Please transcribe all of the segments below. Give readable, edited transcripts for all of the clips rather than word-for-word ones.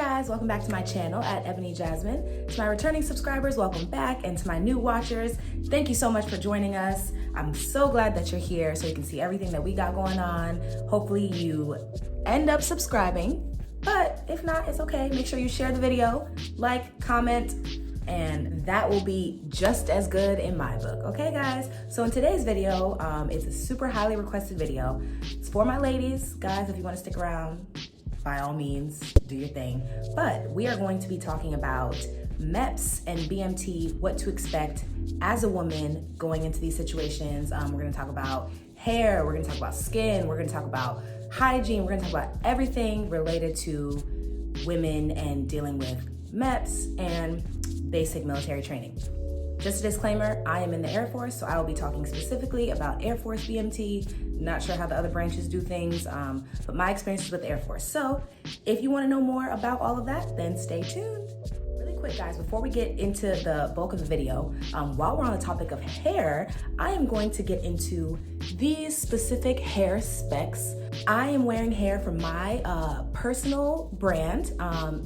guys, welcome back to my channel at EbonyJasmin. To my returning subscribers, welcome back, and to my new watchers, thank you so much for joining us. I'm so glad that you're here so you can see everything that we got going on. Hopefully you end up subscribing, but if not, it's okay. Make sure you share the video, like, comment, and that will be just as good in my book, okay guys? So in today's video, it's a super highly requested video. It's for my ladies. Guys, if you wanna stick around, by all means, do your thing. But we are going to be talking about MEPS and BMT, what to expect as a woman going into these situations. We're gonna talk about hair, we're gonna talk about skin, we're gonna talk about hygiene, we're gonna talk about everything related to women and dealing with MEPS and basic military training. Just a disclaimer, I am in the Air Force, so I will be talking specifically about Air Force BMT. Not sure how the other branches do things, but my experience is with the Air Force. So if you wanna know more about all of that, then stay tuned. Really quick guys, before we get into the bulk of the video, while we're on the topic of hair, I am going to get into these specific hair specs. I am wearing hair from my personal brand.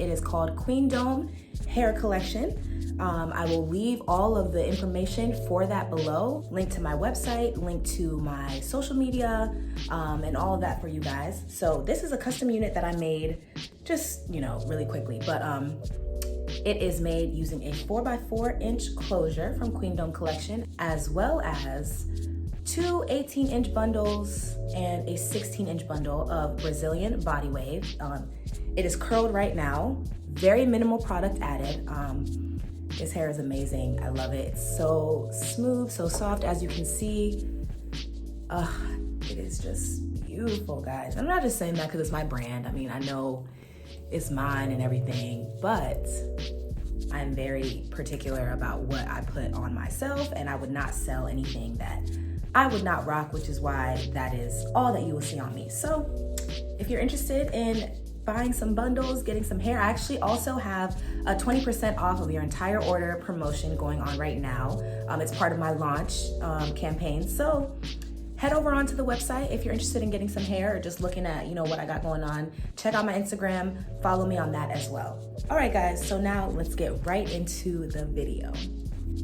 It is called Queendom Hair Collection. I will leave all of the information for that below, link to my website, link to my social media, and all of that for you guys. So this is a custom unit that I made just, really quickly, but it is made using a 4x4 inch closure from Queendom Collection, as well as two 18-inch bundles and a 16-inch bundle of Brazilian body wave. It is curled right now, very minimal product added. This hair is amazing. I love it. It's so smooth, so soft. As you can see, it is just beautiful, guys. I'm not just saying that because it's my brand. I mean, I know it's mine and everything, but I'm very particular about what I put on myself, and I would not sell anything that I would not rock, which is why that is all that you will see on me. So if you're interested in buying some bundles, getting some hair, I actually also have a 20% off of your entire order promotion going on right now. It's part of my launch campaign. So head over onto the website if you're interested in getting some hair or just looking at, what I got going on. Check out my Instagram, follow me on that as well. All right guys, so now let's get right into the video.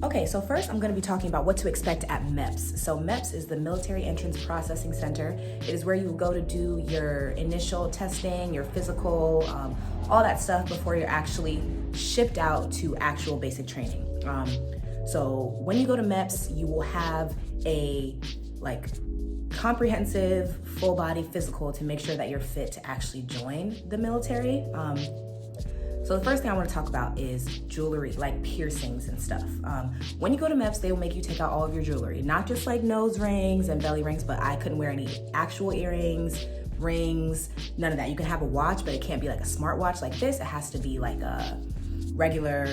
Okay, so first I'm gonna be talking about what to expect at MEPS. So MEPS is the Military Entrance Processing Center. It is where you will go to do your initial testing, your physical, all that stuff before you're actually shipped out to actual basic training. So when you go to MEPS, you will have a comprehensive full body physical to make sure that you're fit to actually join the military. So the first thing I want to talk about is jewelry, like piercings and stuff. When you go to MEPS, they will make you take out all of your jewelry, not just like nose rings and belly rings, but I couldn't wear any actual earrings, rings, none of that. You can have a watch, but it can't be like a smart watch like this. It has to be like a regular,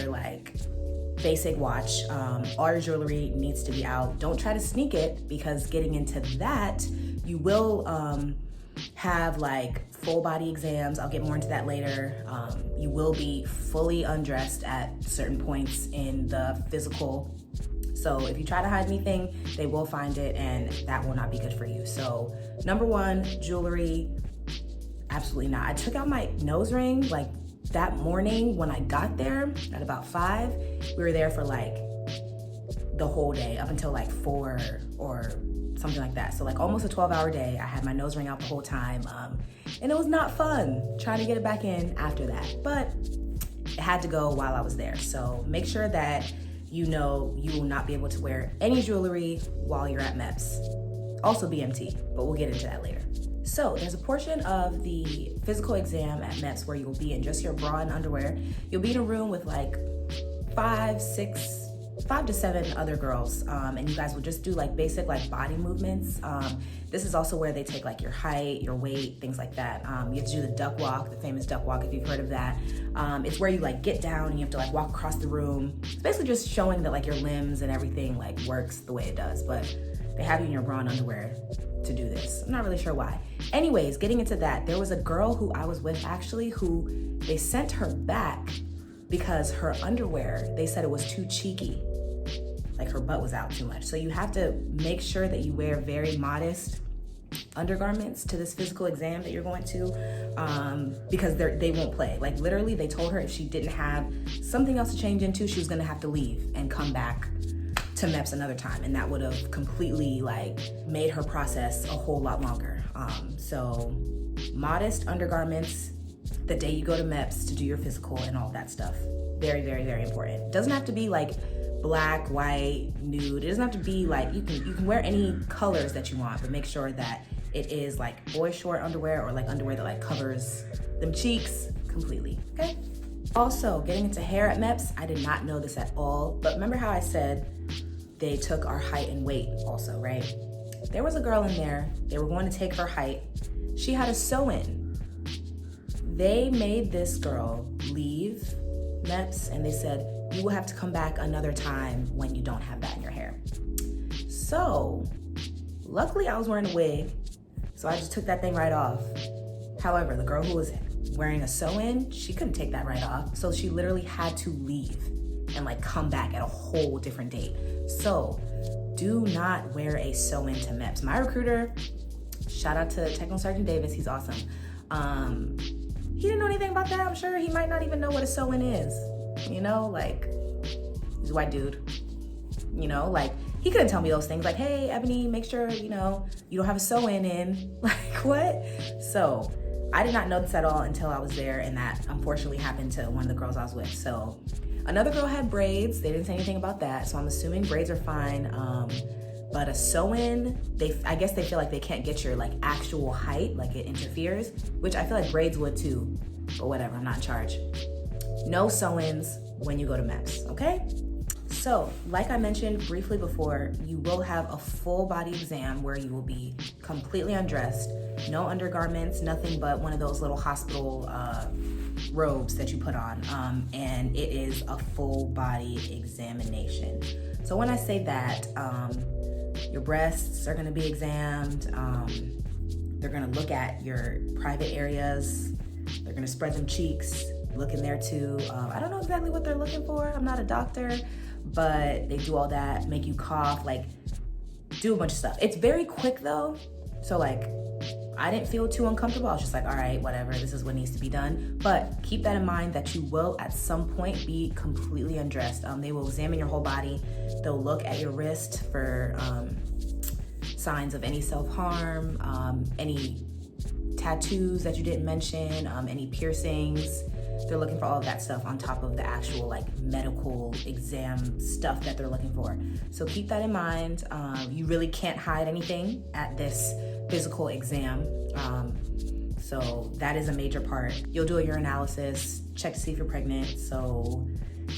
basic watch. All your jewelry needs to be out. Don't try to sneak it, because getting into that, you will have full body exams. I'll get more into that later. You will be fully undressed at certain points in the physical. So if you try to hide anything, they will find it, and that will not be good for you. So number one, jewelry, absolutely not. I took out my nose ring that morning when I got there at about 5. We were there for the whole day up until 4 or something like that. So almost a 12-hour day. I had my nose ring out the whole time. And it was not fun trying to get it back in after that, but it had to go while I was there. So make sure that you will not be able to wear any jewelry while you're at MEPS. Also BMT, but we'll get into that later. So there's a portion of the physical exam at MEPS where you'll be in just your bra and underwear. You'll be in a room with 5 to 7 other girls, and you guys will just do basic body movements. This is also where they take your height, your weight, things like that. You have to do the duck walk, the famous duck walk, if you've heard of that. It's where you get down and you have to walk across the room. It's basically just showing that your limbs and everything works the way it does, but they have you in your bra and underwear to do this. I'm not really sure why. Anyways, getting into that, there was a girl who I was with actually who they sent her back because her underwear, they said it was too cheeky. Her butt was out too much. So you have to make sure that you wear very modest undergarments to this physical exam that you're going to. because they won't play. Like literally they told her if she didn't have something else to change into, she was gonna have to leave and come back to MEPS another time, and that would have completely like made her process a whole lot longer. So modest undergarments the day you go to MEPS to do your physical and all that stuff. Very, very, very important. It doesn't have to be like black, white, nude. It doesn't have to be like, you can wear any colors that you want, but make sure that it is like boy short underwear or like underwear that like covers them cheeks completely, okay? Also, getting into hair at MEPS, I did not know this at all, but remember how I said they took our height and weight also, right? There was a girl in there, they were going to take her height. She had a sew-in. They made this girl leave MEPS and they said, you will have to come back another time when you don't have that in your hair. So, luckily I was wearing a wig, so I just took that thing right off. However, the girl who was wearing a sew-in, she couldn't take that right off, so she literally had to leave and like come back at a whole different date. So, do not wear a sew-in to MEPS. My recruiter, shout out to Technical Sergeant Davis, he's awesome. He didn't know anything about that. I'm sure he might not even know what a sew-in is. You know, like, he's a white dude. You know, like, he couldn't tell me those things. Like, hey, Ebony, make sure, you know, you don't have a sew-in in. Like, what? So, I did not know this at all until I was there, and that unfortunately happened to one of the girls I was with. So, another girl had braids. They didn't say anything about that, so I'm assuming braids are fine. But a sew-in, I guess they feel like they can't get your like actual height, like it interferes, which I feel like braids would too, but whatever, I'm not in charge. No sew-ins when you go to MEPS, okay? So, like I mentioned briefly before, you will have a full body exam where you will be completely undressed, no undergarments, nothing but one of those little hospital robes that you put on, and it is a full body examination. So when I say that, your breasts are gonna be examined, they're gonna look at your private areas, they're gonna spread them cheeks, look in there too. I don't know exactly what they're looking for, I'm not a doctor, but they do all that, make you cough, like do a bunch of stuff. It's very quick though, so like I didn't feel too uncomfortable. I was just like, all right, whatever, this is what needs to be done. But keep that in mind that you will at some point be completely undressed. They will examine your whole body. They'll look at your wrist for signs of any self-harm, any tattoos that you didn't mention, any piercings. They're looking for all of that stuff on top of the actual like medical exam stuff that they're looking for. So keep that in mind. You really can't hide anything at this physical exam. So that is a major part. You'll do a urinalysis, check to see if you're pregnant, so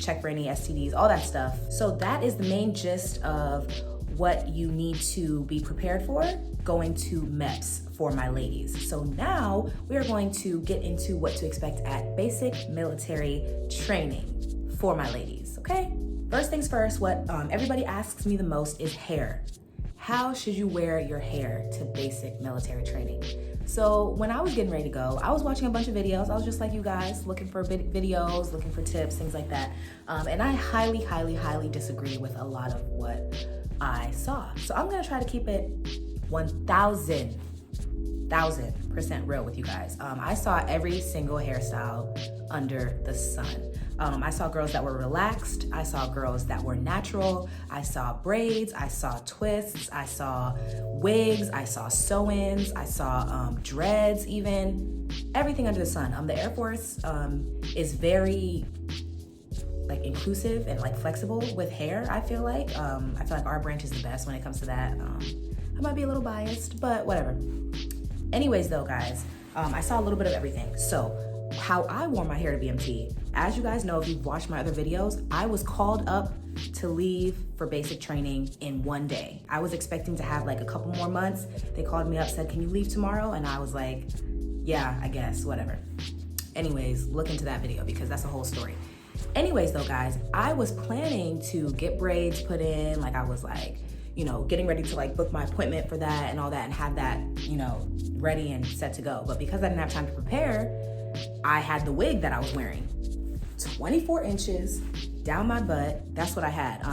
check for any STDs, all that stuff. So that is the main gist of what you need to be prepared for going to MEPS for my ladies. So now we are going to get into what to expect at basic military training for my ladies, okay? First things first, what everybody asks me the most is hair. How should you wear your hair to basic military training? So when I was getting ready to go, I was watching a bunch of videos. I was just like you guys, looking for videos, looking for tips, things like that. And I highly disagree with a lot of what I saw. So I'm gonna try to keep it 1000% real with you guys. I saw every single hairstyle under the sun. I saw girls that were relaxed. I saw girls that were natural. I saw braids. I saw twists. I saw wigs. I saw sew-ins. I saw dreads even. Everything under the sun. The Air Force is very like inclusive and like flexible with hair, I feel like. Our branch is the best when it comes to that. I might be a little biased, but whatever. Anyways though, guys, I saw a little bit of everything. So how I wore my hair to BMT, as you guys know, if you've watched my other videos, I was called up to leave for basic training in one day. I was expecting to have like a couple more months. They called me up, said, can you leave tomorrow? And I was like, yeah, I guess, whatever. Anyways, look into that video because that's a whole story. Anyways though, guys, I was planning to get braids put in, like I was like, you know, getting ready to like book my appointment for that and all that and have that, you know, ready and set to go. But because I didn't have time to prepare, I had the wig that I was wearing, 24 inches down my butt. That's what I had.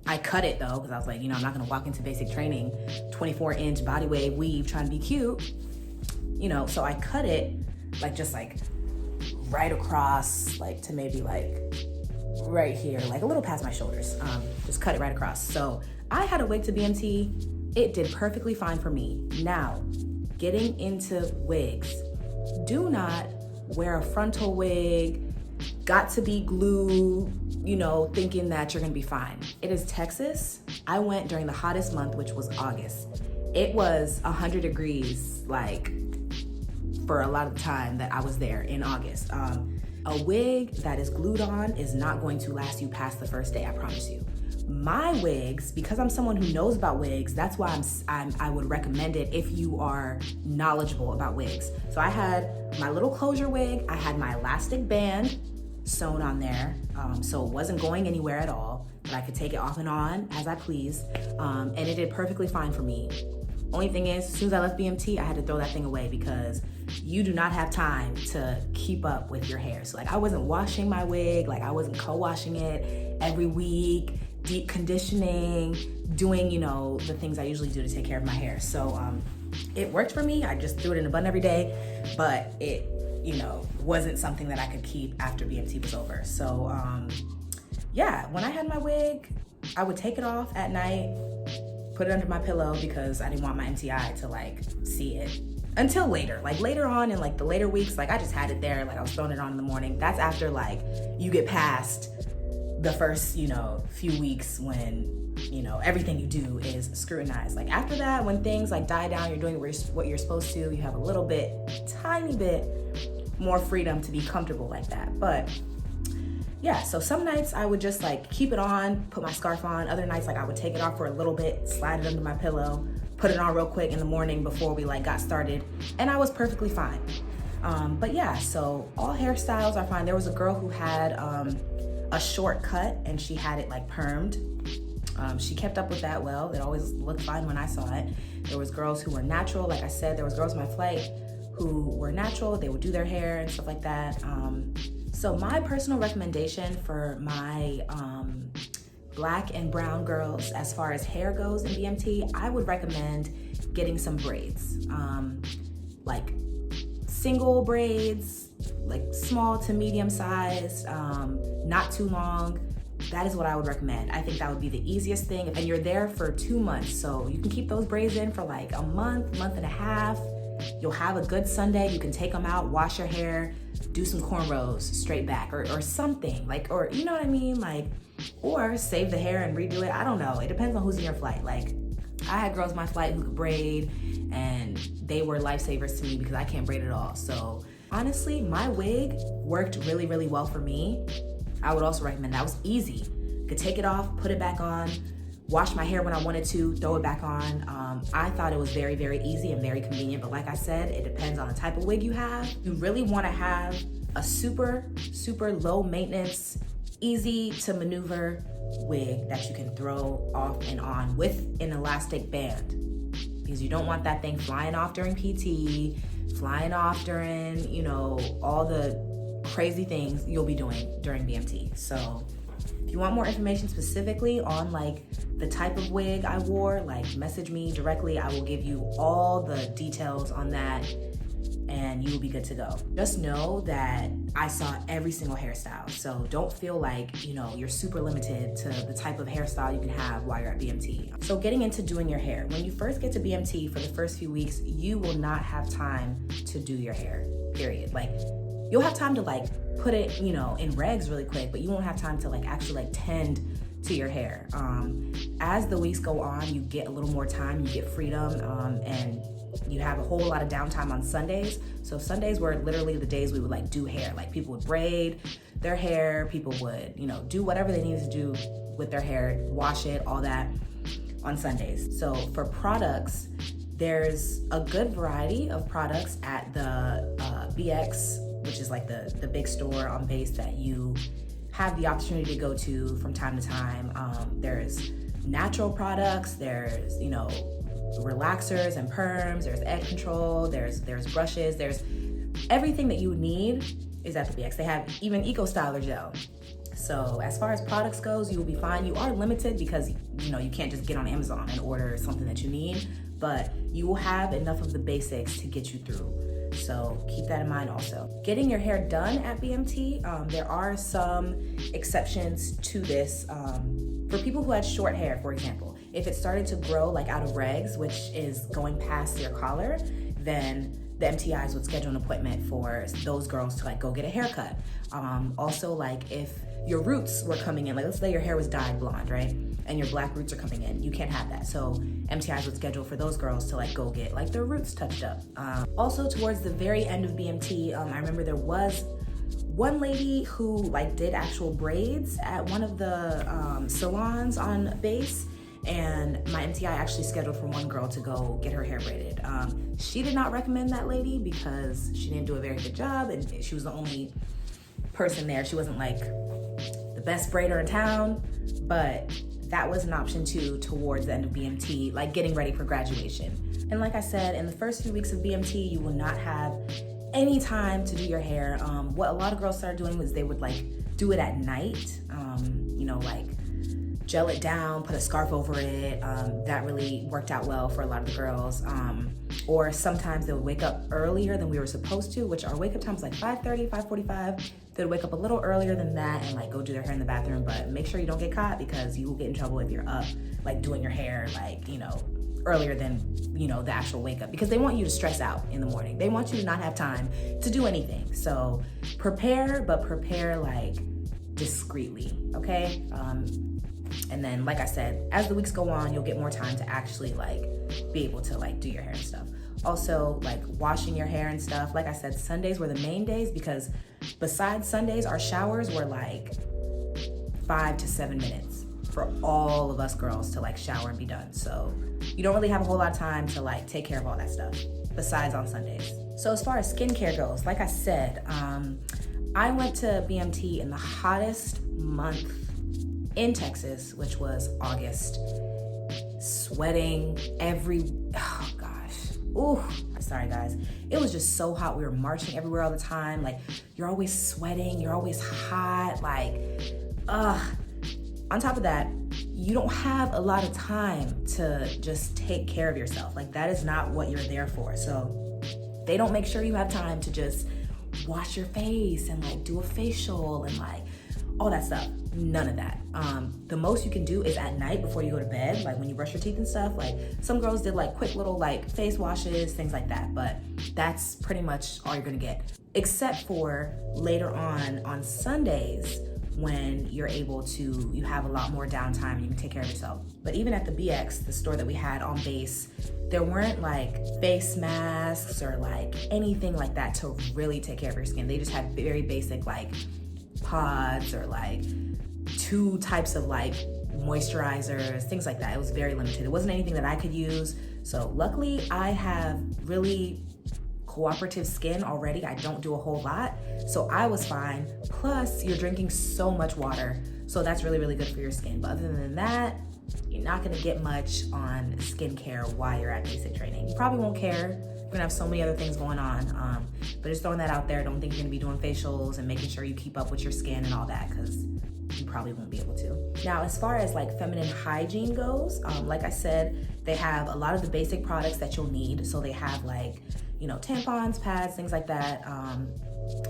I cut it though, because I was like, you know, I'm not gonna walk into basic training, 24-inch body wave weave trying to be cute, you know, so I cut it. like just like right across, like to maybe like right here, like a little past my shoulders. Just cut it right across. So I had a wig to BMT. It did perfectly fine for me. Now, getting into wigs, do not wear a frontal wig, got to be glue, you know, thinking that you're gonna be fine. It is Texas. I went during the hottest month, which was August. It was 100 degrees, like, for a lot of the time that I was there in August. A wig that is glued on is not going to last you past the first day, I promise you. My wigs, because I'm someone who knows about wigs, that's why I would recommend it if you are knowledgeable about wigs. So I had my little closure wig, I had my elastic band sewn on there, so it wasn't going anywhere at all, but I could take it off and on as I pleased, and it did perfectly fine for me. Only thing is, as soon as I left BMT, I had to throw that thing away because you do not have time to keep up with your hair. So like I wasn't washing my wig, like I wasn't co-washing it every week, deep conditioning, doing, you know, the things I usually do to take care of my hair. So it worked for me. I just threw it in a bun every day, but it, you know, wasn't something that I could keep after BMT was over. So yeah, when I had my wig, I would take it off at night, put it under my pillow because I didn't want my MTI to like see it until later. Like later on in like the later weeks, like I just had it there, like I was throwing it on in the morning. That's after like you get past the first, you know, few weeks when, you know, everything you do is scrutinized. Like after that, when things like die down, you're doing what you're supposed to, you have a little bit, tiny bit more freedom to be comfortable like that. But yeah, so some nights I would just like keep it on, put my scarf on. Other nights, like I would take it off for a little bit, slide it under my pillow, put it on real quick in the morning before we like got started, and I was perfectly fine. But yeah, so all hairstyles are fine. There was a girl who had a short cut and she had it like permed. She kept up with that well. It always looked fine when I saw it. There was girls who were natural. Like I said, there was girls on my flight who were natural. They would do their hair and stuff like that. So my personal recommendation for my black and brown girls as far as hair goes in BMT, I would recommend getting some braids. Like single braids, like small to medium sized, not too long. That is what I would recommend. I think that would be the easiest thing. And you're there for 2 months, so you can keep those braids in for like a month, month and a half. You'll have a good Sunday. You can take them out, wash your hair, do some cornrows straight back or something like, or you know what I mean? Like, or save the hair and redo it. I don't know. It depends on who's in your flight. Like I had girls in my flight who could braid and they were lifesavers to me because I can't braid at all. So honestly, my wig worked really, really well for me. I would also recommend that. It was easy. Could take it off, put it back on, wash my hair when I wanted to, throw it back on. I thought it was very, very easy and very convenient. But like I said, it depends on the type of wig you have. You really want to have a super, super low maintenance, easy to maneuver wig that you can throw off and on with an elastic band. Because you don't want that thing flying off during PT, flying off during, you know, all the crazy things you'll be doing during BMT. So if you want more information specifically on like the type of wig I wore, like message me directly. I will give you all the details on that and you will be good to go. Just know that I saw every single hairstyle. So don't feel like, you know, you're super limited to the type of hairstyle you can have while you're at BMT. So getting into doing your hair. When you first get to BMT for the first few weeks, you will not have time to do your hair, period. Like you'll have time to like put it, you know, in regs really quick, but you won't have time to like actually like tend to your hair. As the weeks go on, you get a little more time, you get freedom, and you have a whole lot of downtime on Sundays. So Sundays were literally the days we would like do hair. Like people would braid their hair, people would, you know, do whatever they needed to do with their hair, wash it, all that on Sundays. So for products, there's a good variety of products at the BX, which is like the big store on base that you have the opportunity to go to from time to time. There's natural products, there's, you know, relaxers and perms, there's egg control, there's brushes, there's everything that you would need is at the BX. They have even Eco Styler gel. So as far as products goes, you will be fine. You are limited because, you know, you can't just get on Amazon and order something that you need, but you will have enough of the basics to get you through. So keep that in mind also. Getting your hair done at BMT, there are some exceptions to this. For people who had short hair, for example, if it started to grow like out of regs, which is going past your collar, then the MTIs would schedule an appointment for those girls to like go get a haircut. Also, like if your roots were coming in, like let's say your hair was dyed blonde, right? And your black roots are coming in, you can't have that. So MTIs would schedule for those girls to like go get like their roots touched up. Also towards the very end of BMT, I remember there was one lady who like did actual braids at one of the salons on base, and my MTI actually scheduled for one girl to go get her hair braided. She did not recommend that lady because she didn't do a very good job, and she was the only person there. She wasn't like the best braider in town, but that was an option too towards the end of BMT, like getting ready for graduation. And like I said, in the first few weeks of BMT, you will not have any time to do your hair. What a lot of girls started doing was they would like do it at night, you know, like gel it down, put a scarf over it. That really worked out well for a lot of the girls. Or sometimes they would wake up earlier than we were supposed to, which our wake up time was like 5:30, 5:45. They'd wake up a little earlier than that and like go do their hair in the bathroom, but make sure you don't get caught because you will get in trouble if you're up like doing your hair like, you know, earlier than, you know, the actual wake up, because they want you to stress out in the morning. They want you to not have time to do anything. So prepare, but prepare like discreetly, okay? And then, like I said, as the weeks go on, you'll get more time to actually like be able to like do your hair and stuff. Also, like washing your hair and stuff. Like I said, Sundays were the main days because besides Sundays, our showers were like 5 to 7 minutes for all of us girls to like shower and be done. So you don't really have a whole lot of time to like take care of all that stuff besides on Sundays. So as far as skincare goes, like I said, I went to BMT in the hottest month in Texas, which was August, sweating oh gosh. Ooh, sorry guys. It was just so hot. We were marching everywhere all the time. Like you're always sweating, you're always hot, like, on top of that, you don't have a lot of time to just take care of yourself. Like that is not what you're there for. So they don't make sure you have time to just wash your face and like do a facial and like all that stuff. None of that. The most you can do is at night before you go to bed, like when you brush your teeth and stuff. Like some girls did like quick little like face washes, things like that, but that's pretty much all you're gonna get. Except for later on Sundays, when you're able to, you have a lot more downtime and you can take care of yourself. But even at the BX, the store that we had on base, there weren't like face masks or like anything like that to really take care of your skin. They just had very basic like pods or like 2 types of like moisturizers, things like that. It was very limited. It wasn't anything that I could use. So luckily I have really cooperative skin already. I don't do a whole lot, so I was fine. Plus you're drinking so much water, so that's really, really good for your skin. But other than that, you're not gonna get much on skincare while you're at basic training. You probably won't care. You're gonna have so many other things going on. But just throwing that out there, don't think you're gonna be doing facials and making sure you keep up with your skin and all that, because you probably won't be able to. Now, as far as like feminine hygiene goes, like I said, they have a lot of the basic products that you'll need. So they have like, you know, tampons, pads, things like that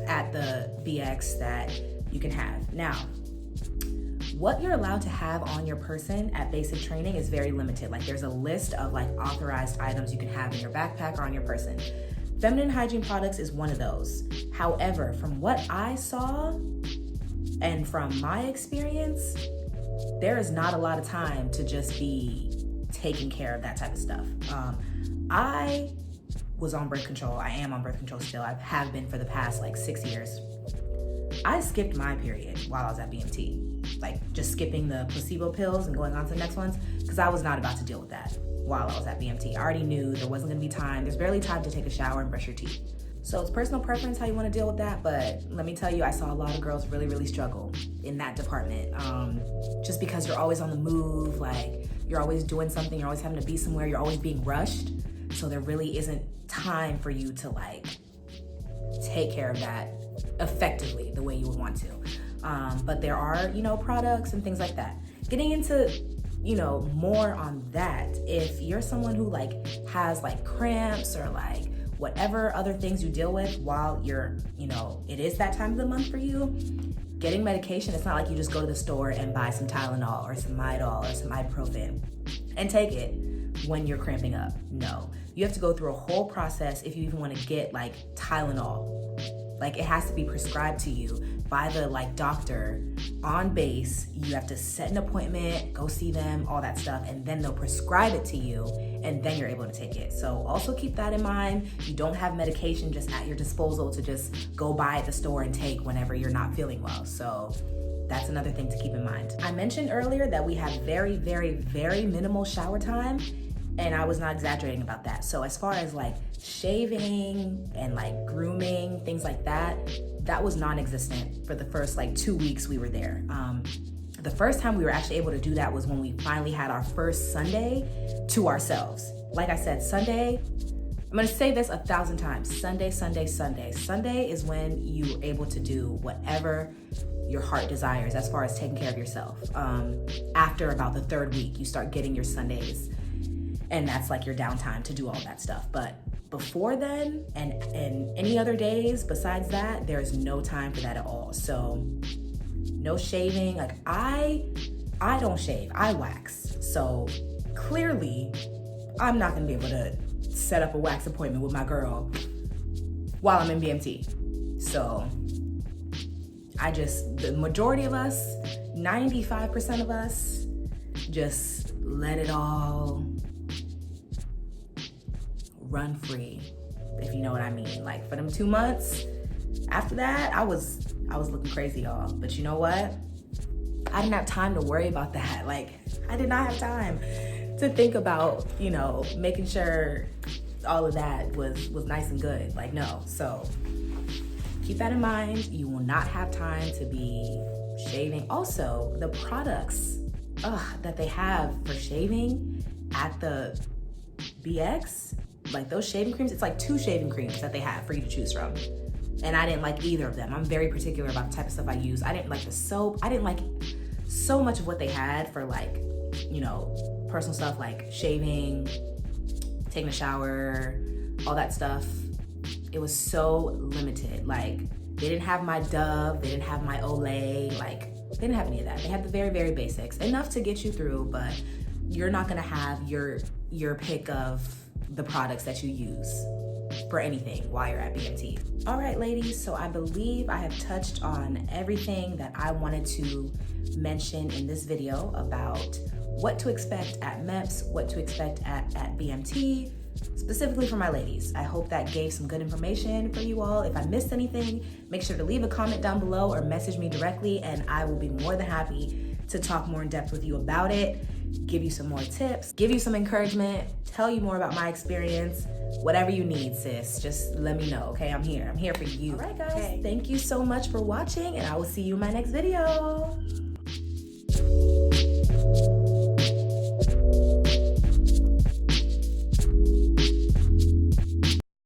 at the BX that you can have. Now, what you're allowed to have on your person at basic training is very limited. Like there's a list of like authorized items you can have in your backpack or on your person. Feminine hygiene products is one of those. However, from what I saw and from my experience, there is not a lot of time to just be taking care of that type of stuff. I was on birth control. I am on birth control still. I have been for the past like 6 years. I skipped my period while I was at BMT. Like just skipping the placebo pills and going on to the next ones, because I was not about to deal with that while I was at BMT. I already knew there wasn't gonna be time. There's barely time to take a shower and brush your teeth. So it's personal preference how you wanna deal with that, but let me tell you, I saw a lot of girls really, really struggle in that department. Just because you're always on the move, like you're always doing something, you're always having to be somewhere, you're always being rushed. So there really isn't time for you to like take care of that effectively the way you would want to. But there are, you know, products and things like that. Getting into, you know, more on that, if you're someone who like has like cramps or like whatever other things you deal with while you're, it is that time of the month for you, getting medication, it's not like you just go to the store and buy some Tylenol or some Midol or some ibuprofen and take it when you're cramping up. No, you have to go through a whole process if you even want to get like Tylenol. Like it has to be prescribed to you by the doctor on base. You have to set an appointment, go see them, all that stuff, and then they'll prescribe it to you, and then you're able to take it. So also keep that in mind. You don't have medication just at your disposal to just go buy at the store and take whenever you're not feeling well. So that's another thing to keep in mind. I mentioned earlier that we have very, very, very minimal shower time, and I was not exaggerating about that. So as far as shaving and grooming, things like that, that was non-existent for the first 2 weeks we were there. The first time we were actually able to do that was when we finally had our first Sunday to ourselves. Like I said, Sunday, I'm gonna say this 1,000 times, Sunday, Sunday, Sunday. Sunday is when you're able to do whatever your heart desires as far as taking care of yourself. After about the 3rd week, you start getting your Sundays, and that's your downtime to do all that stuff. But before then and any other days besides that, there's no time for that at all. So no shaving. I don't shave, I wax. So clearly I'm not gonna be able to set up a wax appointment with my girl while I'm in BMT. So the majority of us, 95% of us, just let it all run free, if you know what I mean. For them 2 months after that, I was looking crazy, y'all. But you know what? I didn't have time to worry about that. I did not have time to think about, making sure all of that was nice and good. No. So keep that in mind. You will not have time to be shaving. Also, the products that they have for shaving at the BX, those shaving creams, it's 2 shaving creams that they have for you to choose from. And I didn't like either of them. I'm very particular about the type of stuff I use. I didn't like the soap. I didn't like so much of what they had for personal stuff shaving, taking a shower, all that stuff. It was so limited. They didn't have my Dove, they didn't have my Olay, they didn't have any of that. They had the very, very basics, enough to get you through, but you're not gonna have your pick of the products that you use for anything while you're at BMT. All right, ladies, so I believe I have touched on everything that I wanted to mention in this video about what to expect at MEPS, what to expect at BMT, specifically for my ladies. I hope that gave some good information for you all. If I missed anything, make sure to leave a comment down below or message me directly, and I will be more than happy to talk more in depth with you about it, give you some more tips, give you some encouragement, tell you more about my experience. Whatever you need, sis, just let me know, okay? I'm here for you. All right, guys, okay. Thank you so much for watching, and I will see you in my next video.